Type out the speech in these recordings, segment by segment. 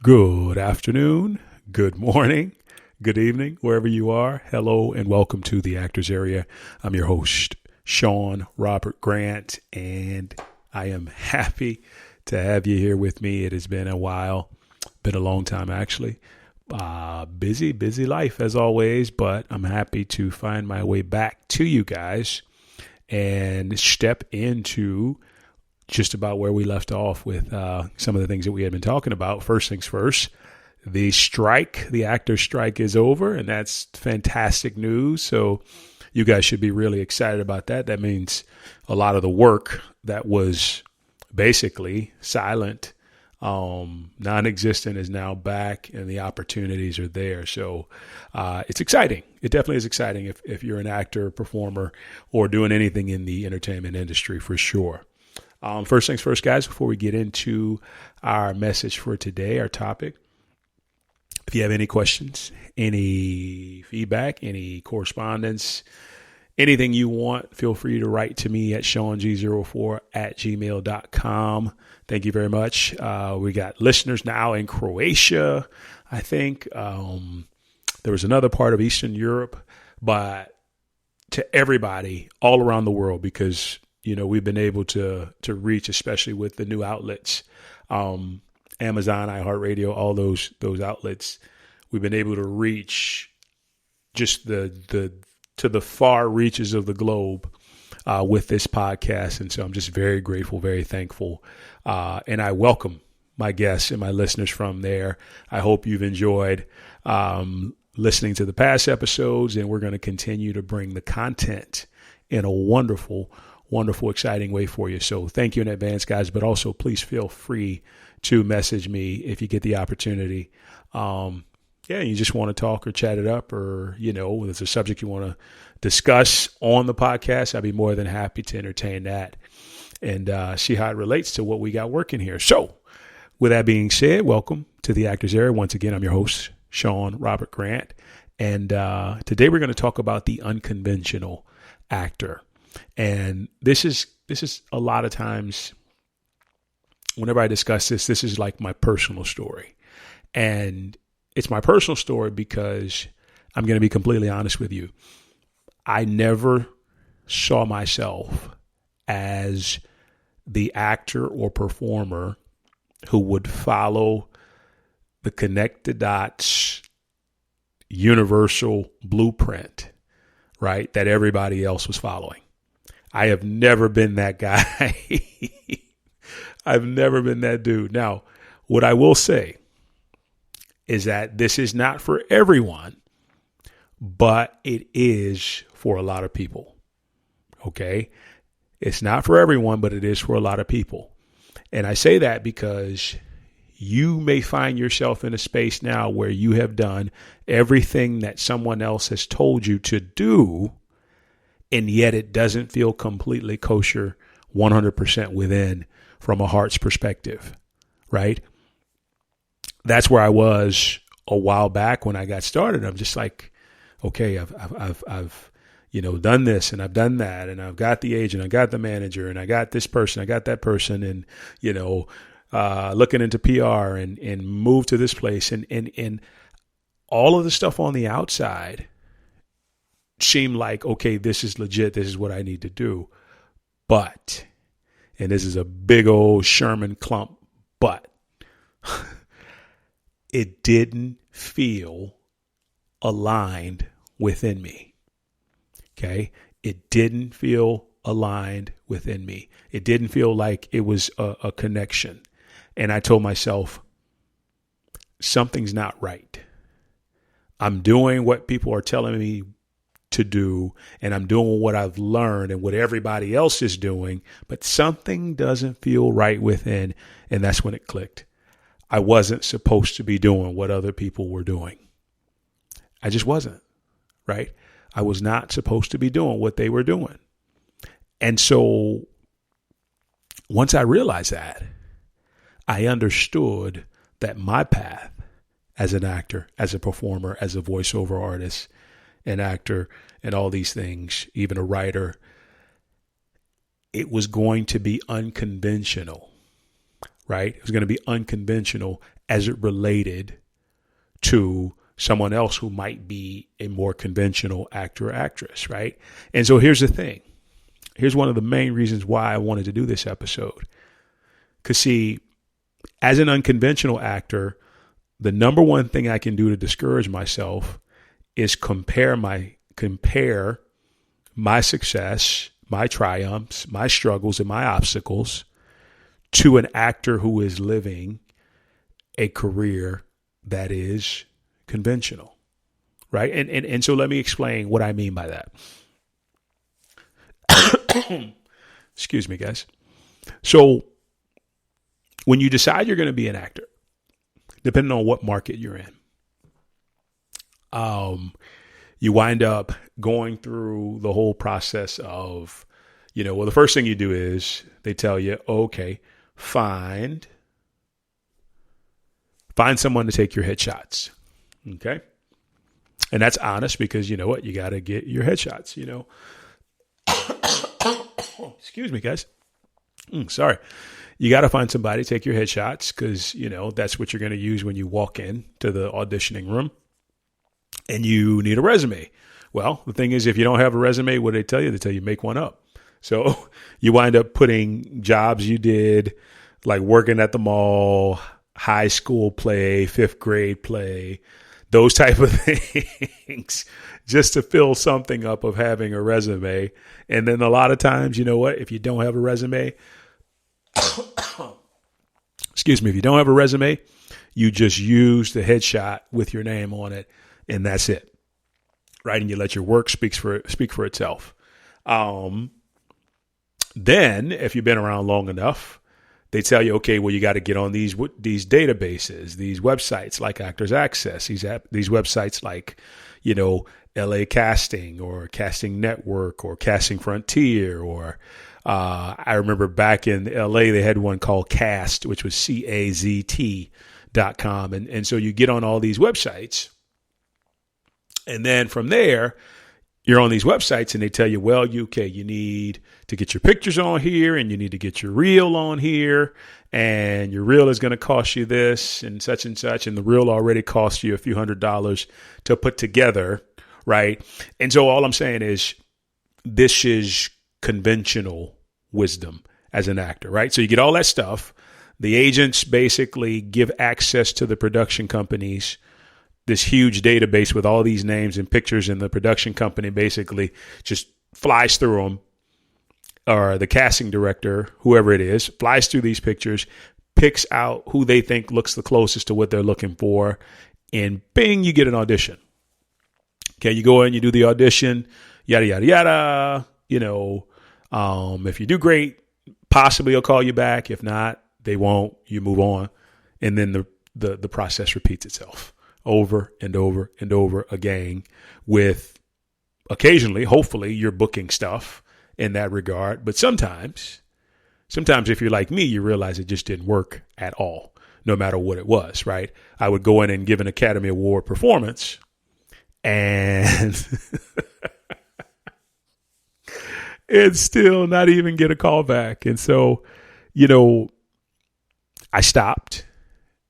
Good afternoon, good morning, good evening, wherever you are. Hello and welcome to the Actors Area. I'm your host, Sean Robert Grant, and I am happy to have you here with me. It has been a while, been a long time actually. Busy life as always, but I'm happy to find my way back to you guys and step into just about where we left off with some of the things that we had been talking about. First things first, the actor strike is over, and that's fantastic news. So you guys should be really excited about that. That means a lot of the work that was basically silent, non-existent, is now back, and the opportunities are there. So it's exciting. It definitely is exciting if you're an actor, performer, or doing anything in the entertainment industry, for sure. First things first, guys, before we get into our message for today, our topic, if you have any questions, any feedback, any correspondence, anything you want, feel free to write to me at seang04@gmail.com. Thank you very much. We got listeners now in Croatia, I think. There was another part of Eastern Europe, but to everybody all around the world, because we've been able to reach, especially with the new outlets, Amazon, iHeartRadio, all those outlets. We've been able to reach just to the far reaches of the globe with this podcast, and so I'm just very grateful, very thankful, and I welcome my guests and my listeners from there. I hope you've enjoyed listening to the past episodes, and we're going to continue to bring the content in a wonderful, exciting way for you. So thank you in advance, guys, but also please feel free to message me if you get the opportunity. You just want to talk or chat it up, or, there's a subject you want to discuss on the podcast. I'd be more than happy to entertain that and see how it relates to what we got working here. So with that being said, welcome to the Actors Area. Once again, I'm your host, Sean Robert Grant. And today we're going to talk about the unconventional actor. And this is a lot of times, whenever I discuss this is like my personal story. And it's my personal story because I'm going to be completely honest with you. I never saw myself as the actor or performer who would follow the connect the dots universal blueprint, right, that everybody else was following. I have never been that guy. I've never been that dude. Now, what I will say is that this is not for everyone, but it is for a lot of people. Okay? It's not for everyone, but it is for a lot of people. And I say that because you may find yourself in a space now where you have done everything that someone else has told you to do, and yet it doesn't feel completely kosher 100% within from a heart's perspective, right? That's where I was a while back when I got started. I'm just like, okay, I've done this and I've done that, and I've got the agent, I got the manager, and I got this person, I got that person, and looking into PR and move to this place, and all of the stuff on the outside seem like, okay, this is legit. This is what I need to do. But, and this is a big old Sherman clump, but it didn't feel aligned within me. Okay. It didn't feel aligned within me. It didn't feel like it was a connection. And I told myself, something's not right. I'm doing what people are telling me to do, and I'm doing what I've learned and what everybody else is doing, but something doesn't feel right within. And that's when it clicked. I wasn't supposed to be doing what other people were doing. I just wasn't, right? I was not supposed to be doing what they were doing. And so once I realized that, I understood that my path as an actor, as a performer, as a voiceover artist, an actor, and all these things, even a writer, it was going to be unconventional, right? It was going to be unconventional as it related to someone else who might be a more conventional actor or actress, right? And so here's the thing. Here's one of the main reasons why I wanted to do this episode. Because see, as an unconventional actor, the number one thing I can do to discourage myself is compare my success, my triumphs, my struggles, and my obstacles to an actor who is living a career that is conventional, right? And so let me explain what I mean by that. Excuse me, guys. So when you decide you're going to be an actor, depending on what market you're in, you wind up going through the whole process of, the first thing you do is they tell you, okay, find someone to take your headshots. Okay. And that's honest because you know what? You got to get your headshots, Excuse me, guys. Sorry. You got to find somebody to take your headshots because, that's what you're going to use when you walk in to the auditioning room and you need a resume. Well, the thing is, if you don't have a resume, what do they tell you? They tell you make one up. So you wind up putting jobs you did, like working at the mall, high school play, fifth grade play, those type of things, just to fill something up of having a resume. And then a lot of times, you know what? If you don't have a resume, excuse me, if you don't have a resume, you just use the headshot with your name on it, and that's it, right? And you let your work speak for itself. Then, if you've been around long enough, they tell you, okay, well, you got to get on these databases, these websites like Actors Access, these websites like, LA Casting or Casting Network or Casting Frontier or I remember back in LA, they had one called Cast, which was CAZT.com. And so you get on all these websites. And then from there, you're on these websites and they tell you, well, you need to get your pictures on here and you need to get your reel on here. And your reel is going to cost you this and such. And the reel already costs you a few $100s to put together. Right. And so all I'm saying is this is conventional wisdom as an actor, right? So you get all that stuff. The agents basically give access to the production companies, this huge database with all these names and pictures, and the production company basically just flies through them, or the casting director, whoever it is, flies through these pictures, picks out who they think looks the closest to what they're looking for, and bing, you get an audition. Okay, you go in, you do the audition, yada, yada, yada. If you do great, possibly they'll call you back. If not, they won't. You move on. And then the process repeats itself over and over and over again, with occasionally, hopefully, you're booking stuff in that regard. But sometimes if you're like me, you realize it just didn't work at all, no matter what it was, right? I would go in and give an Academy Award performance and and still not even get a call back. And so, I stopped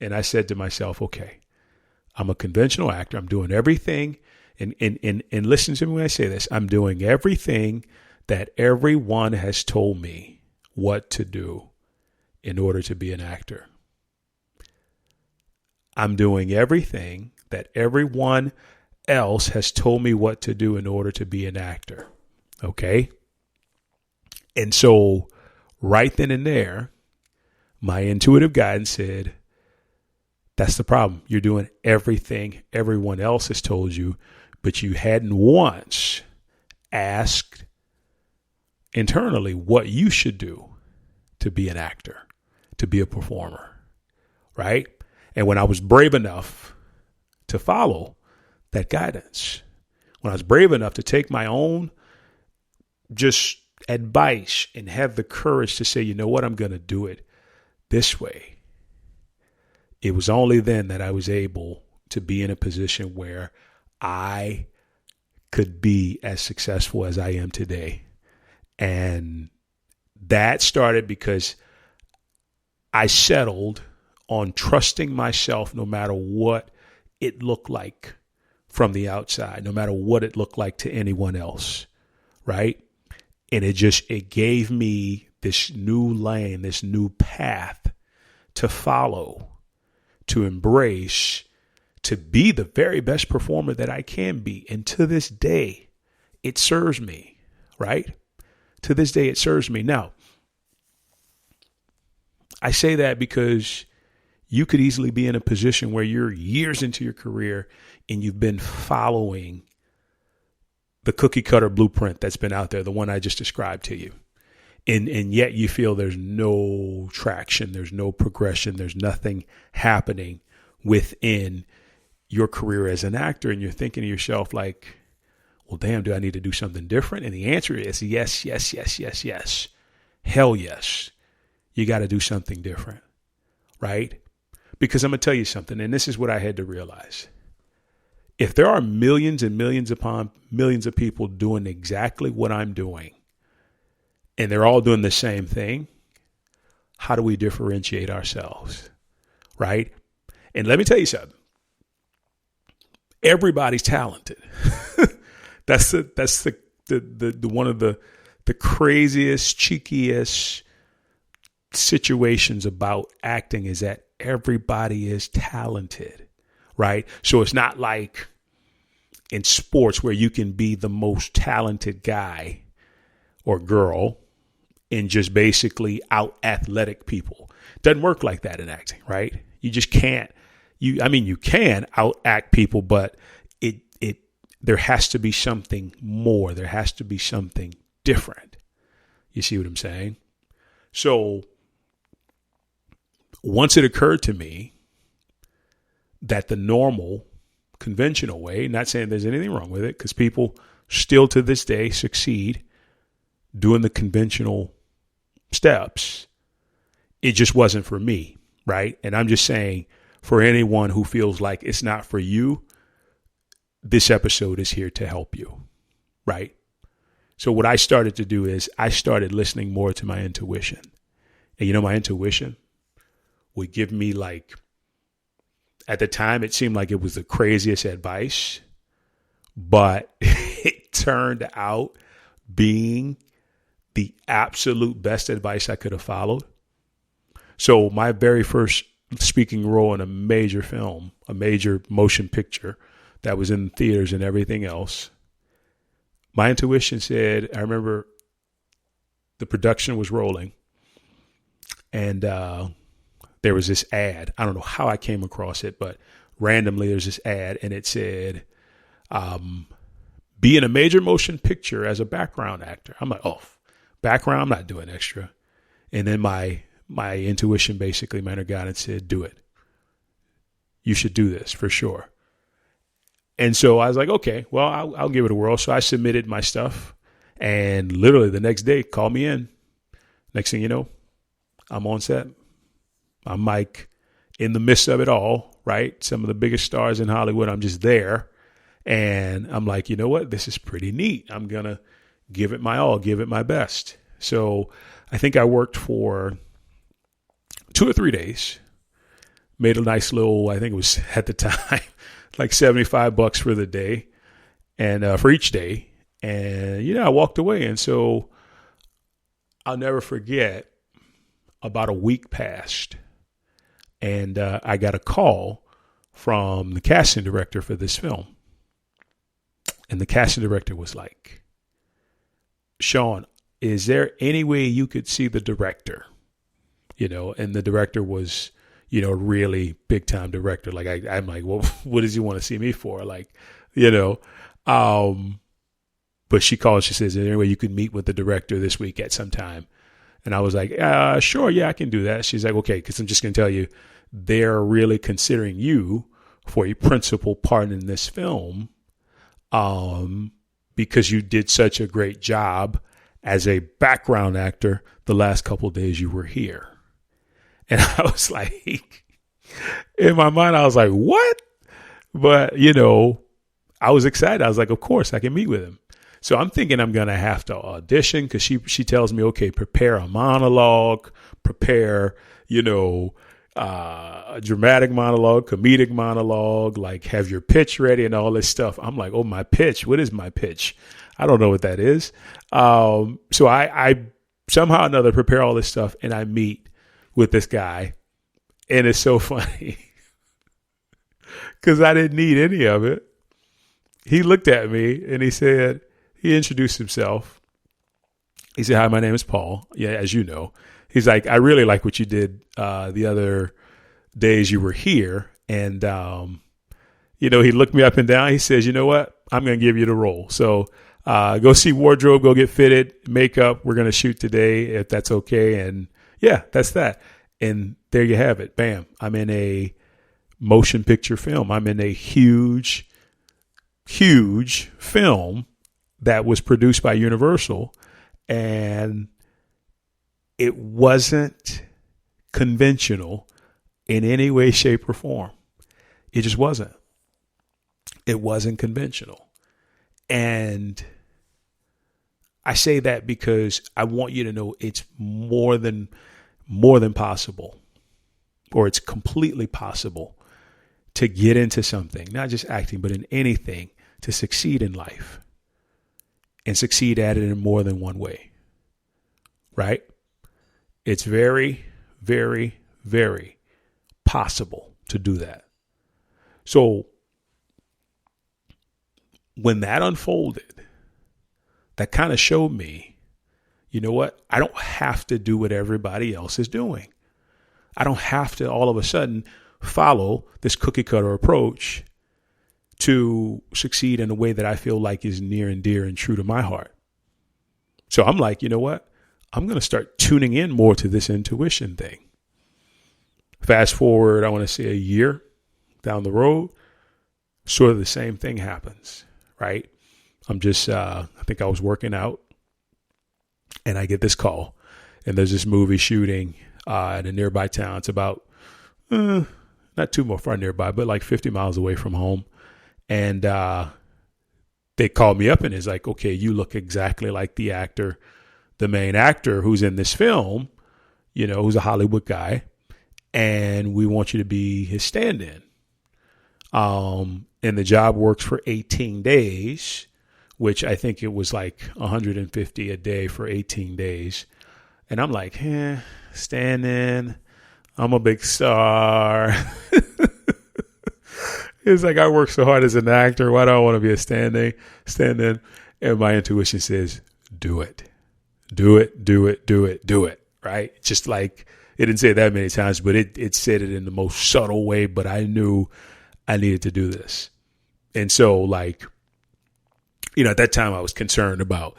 and I said to myself, okay, I'm a conventional actor. I'm doing everything. And listen to me when I say this. I'm doing everything that everyone has told me what to do in order to be an actor. I'm doing everything that everyone else has told me what to do in order to be an actor. Okay? And so right then and there, my intuitive guidance said, that's the problem. You're doing everything everyone else has told you, but you hadn't once asked internally what you should do to be an actor, to be a performer, right? And when I was brave enough to follow that guidance, when I was brave enough to take my own just advice and have the courage to say, you know what, I'm going to do it this way. It was only then that I was able to be in a position where I could be as successful as I am today. And that started because I settled on trusting myself no matter what it looked like from the outside, no matter what it looked like to anyone else, right? And it gave me this new lane, this new path to follow, to embrace, to be the very best performer that I can be. And to this day, it serves me, right? To this day, it serves me. Now, I say that because you could easily be in a position where you're years into your career and you've been following the cookie cutter blueprint that's been out there, the one I just described to you. And yet you feel there's no traction, there's no progression, there's nothing happening within your career as an actor. And you're thinking to yourself like, well, damn, do I need to do something different? And the answer is yes, yes, yes, yes, yes. Hell yes. You got to do something different, right? Because I'm going to tell you something, and this is what I had to realize. If there are millions and millions upon millions of people doing exactly what I'm doing, and they're all doing the same thing, how do we differentiate ourselves, right? And let me tell you something. Everybody's talented. That's the one of the craziest, cheekiest situations about acting is that everybody is talented, right? So it's not like in sports where you can be the most talented guy or girl and just basically out athletic people. Doesn't work like that in acting, right? You just can't. You can out act people, but there has to be something more. There has to be something different. You see what I'm saying? So once it occurred to me that the normal, conventional way, not saying there's anything wrong with it, because people still to this day succeed doing the conventional steps, it just wasn't for me, right? And I'm just saying, for anyone who feels like it's not for you, this episode is here to help you, right? So what I started to do is I started listening more to my intuition. And my intuition would give me at the time, it seemed like it was the craziest advice, but it turned out being the absolute best advice I could have followed. So my very first speaking role in a major film, a major motion picture that was in theaters and everything else, my intuition said, I remember the production was rolling and there was this ad. I don't know how I came across it, but randomly there's this ad and it said, be in a major motion picture as a background actor. I'm like, oh, background, I'm not doing extra. And then my intuition, basically, my inner guidance said, do it. You should do this for sure. And so I was like, okay, well, I'll give it a whirl. So I submitted my stuff and literally the next day, call me in. Next thing you know, I'm on set. I'm in the midst of it all, right? Some of the biggest stars in Hollywood, I'm just there. And I'm like, you know what? This is pretty neat. I'm going to give it my all, give it my best. So I think I worked for 2 or 3 days, made a nice little, I think it was at the time, like $75 for the day and for each day. And, I walked away. And so I'll never forget, about a week passed and I got a call from the casting director for this film. And the casting director was like, Sean, is there any way you could see the director? And the director was, really big time director. Like, I'm like, well, what does he want to see me for? But she called, she says, is there any way you could meet with the director this week at some time? And I was like, sure. Yeah, I can do that. She's like, okay, because I'm just going to tell you, they're really considering you for a principal part in this film. Because you did such a great job as a background actor the last couple of days you were here. And I was like, in my mind, I was like, what? But, I was excited. I was like, of course, I can meet with him. So I'm thinking I'm going to have to audition because she tells me, okay, prepare a monologue, prepare, a dramatic monologue, comedic monologue, like have your pitch ready and all this stuff. I'm like, oh, my pitch. What is my pitch? I don't know what that is. So I somehow or another prepare all this stuff, and I meet with this guy, and it's so funny because I didn't need any of it. He looked at me and he introduced himself. He said, hi, my name is Paul. Yeah, as you know. He's like, I really like what you did the other days you were here. And, he looked me up and down. He says, you know what? I'm going to give you the role. So go see wardrobe, go get fitted, makeup. We're going to shoot today if that's okay. And yeah, that's that. And there you have it. Bam. I'm in a motion picture film. I'm in a huge film that was produced by Universal. And it wasn't conventional in any way, shape, or form. It just wasn't. It wasn't conventional. And I say that because I want you to know it's more than possible, or it's completely possible to get into something, not just acting, but in anything, to succeed in life and succeed at it in more than one way. Right? It's very, very, very possible to do that. So when that unfolded, that kind of showed me, you know what? I don't have to do what everybody else is doing. I don't have to all of a sudden follow this cookie cutter approach to succeed in a way that I feel like is near and dear and true to my heart. So I'm like, you know what? I'm going to start tuning in more to this intuition thing. Fast forward, I want to say a year down the road, sort of the same thing happens, right? I'm just, I think I was working out and I get this call, and there's this movie shooting in a nearby town. It's about, not too far nearby, but like 50 miles away from home. And they called me up and it's like, okay, you look exactly like the main actor who's in this film, who's a Hollywood guy, and we want you to be his stand-in. And the job works for 18 days, which I think it was like 150 a day for 18 days. And I'm like, stand-in, I'm a big star. It's like I work so hard as an actor. Why do I want to be a stand-in? And my intuition says, do it. Do it, do it, do it, do it, right? Just like it didn't say it that many times, but it said it in the most subtle way, but I knew I needed to do this. And so at that time I was concerned about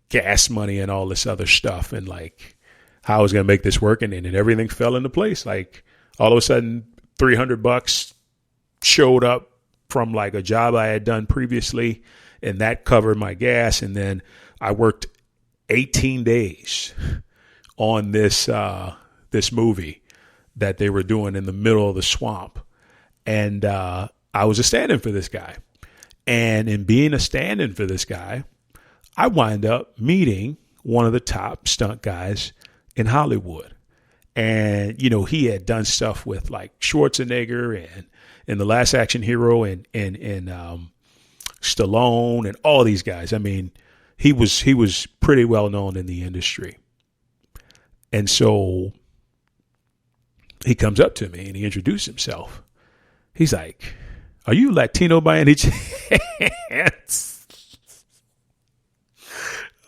gas money and all this other stuff and like how I was going to make this work. And then everything fell into place. Like all of a sudden $300 showed up from like a job I had done previously, and that covered my gas. And then I worked 18 days on this movie that they were doing in the middle of the swamp. And I was a stand-in for this guy. And in being a stand-in for this guy, I wind up meeting one of the top stunt guys in Hollywood. And, he had done stuff with like Schwarzenegger and The Last Action Hero and Stallone and all these guys. I mean, he was pretty well known in the industry. And so he comes up to me and he introduced himself. He's like, are you Latino by any chance?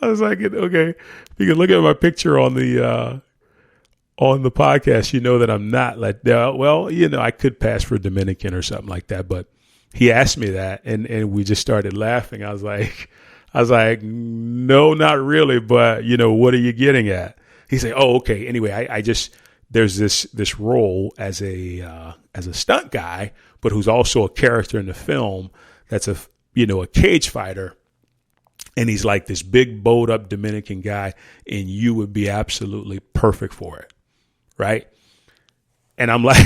I was like, okay, you can look at my picture on the podcast, you know that I'm not Latino. Well, I could pass for Dominican or something like that, but he asked me that and we just started laughing. I was like, no, not really. But, what are you getting at? He said, oh, okay. Anyway, I just, there's this role as a stunt guy, but who's also a character in the film. That's a cage fighter. And he's like this big bowed up Dominican guy, and you would be absolutely perfect for it. Right. And I'm like,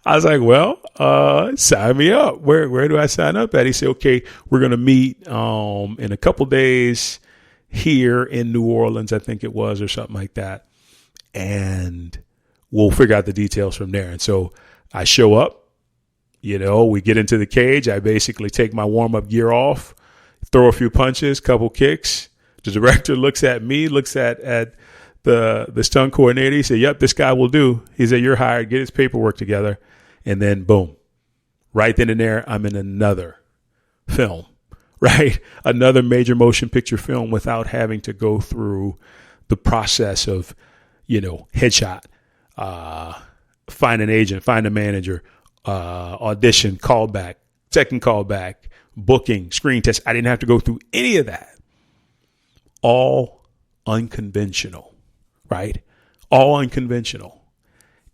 I was like, well, sign me up. Where do I sign up at? He said, okay, we're going to meet in a couple days here in New Orleans, I think it was, or something like that. And we'll figure out the details from there. And so I show up, we get into the cage. I basically take my warm-up gear off, throw a few punches, couple kicks. The director looks at me, looks at the stunt coordinator. He said, yep, this guy will do. He said, you're hired. Get his paperwork together. And then boom, right then and there, I'm in another film, right? Another major motion picture film without having to go through the process of, headshot, find an agent, find a manager, audition, callback, second callback, booking, screen test. I didn't have to go through any of that. All unconventional, right? All unconventional.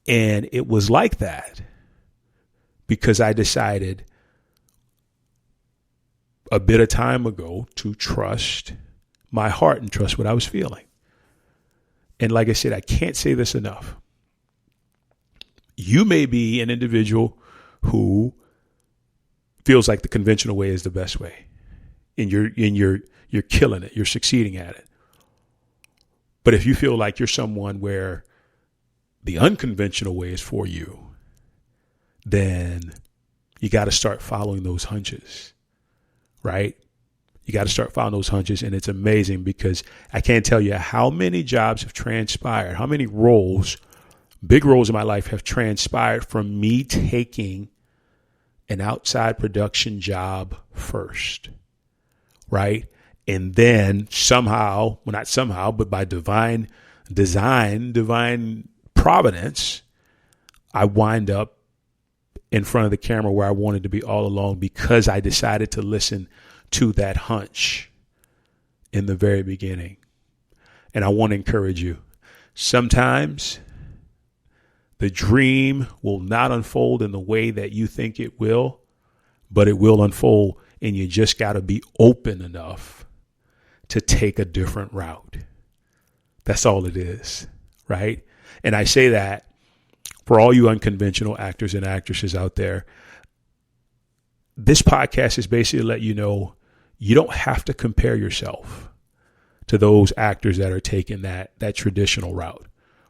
And it was like that because I decided a bit of time ago to trust my heart and trust what I was feeling. And like I said, I can't say this enough. You may be an individual who feels like the conventional way is the best way, and you're killing it. You're succeeding at it. But if you feel like you're someone where the unconventional way is for you, then you got to start following those hunches, right? You got to start following those hunches. And it's amazing because I can't tell you how many jobs have transpired, how many roles, big roles in my life have transpired from me taking an outside production job first, right? And then somehow, well, not somehow, but by divine design, divine providence, I wind up in front of the camera where I wanted to be all along because I decided to listen to that hunch in the very beginning. And I want to encourage you. Sometimes the dream will not unfold in the way that you think it will, but it will unfold, and you just got to be open enough to take a different route. That's all it is, right? And I say that for all you unconventional actors and actresses out there. This podcast is basically to let you know you don't have to compare yourself to those actors that are taking that traditional route,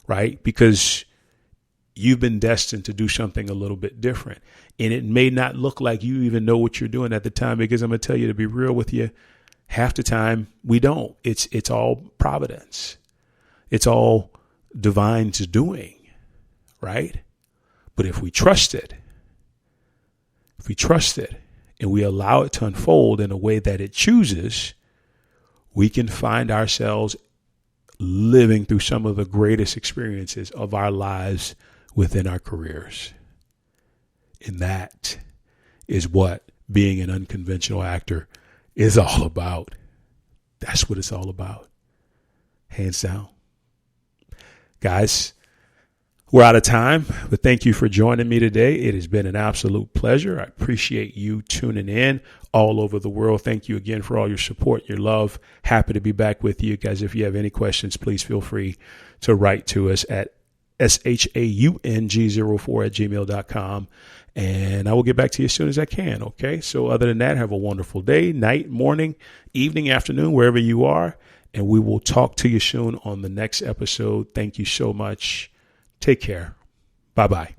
right? Because you've been destined to do something a little bit different. And it may not look like you even know what you're doing at the time, because I'm going to tell you, to be real with you, half the time we don't. It's all providence. It's all divine's doing, right? But if we trust it, and we allow it to unfold in a way that it chooses, we can find ourselves living through some of the greatest experiences of our lives within our careers. And that is what being an unconventional actor is all about. That's what it's all about. Hands down. Guys, we're out of time, but thank you for joining me today. It has been an absolute pleasure. I appreciate you tuning in all over the world. Thank you again for all your support, your love. Happy to be back with you guys. If you have any questions, please feel free to write to us at shaung04@gmail.com. And I will get back to you as soon as I can. Okay. So other than that, have a wonderful day, night, morning, evening, afternoon, wherever you are. And we will talk to you soon on the next episode. Thank you so much. Take care. Bye-bye.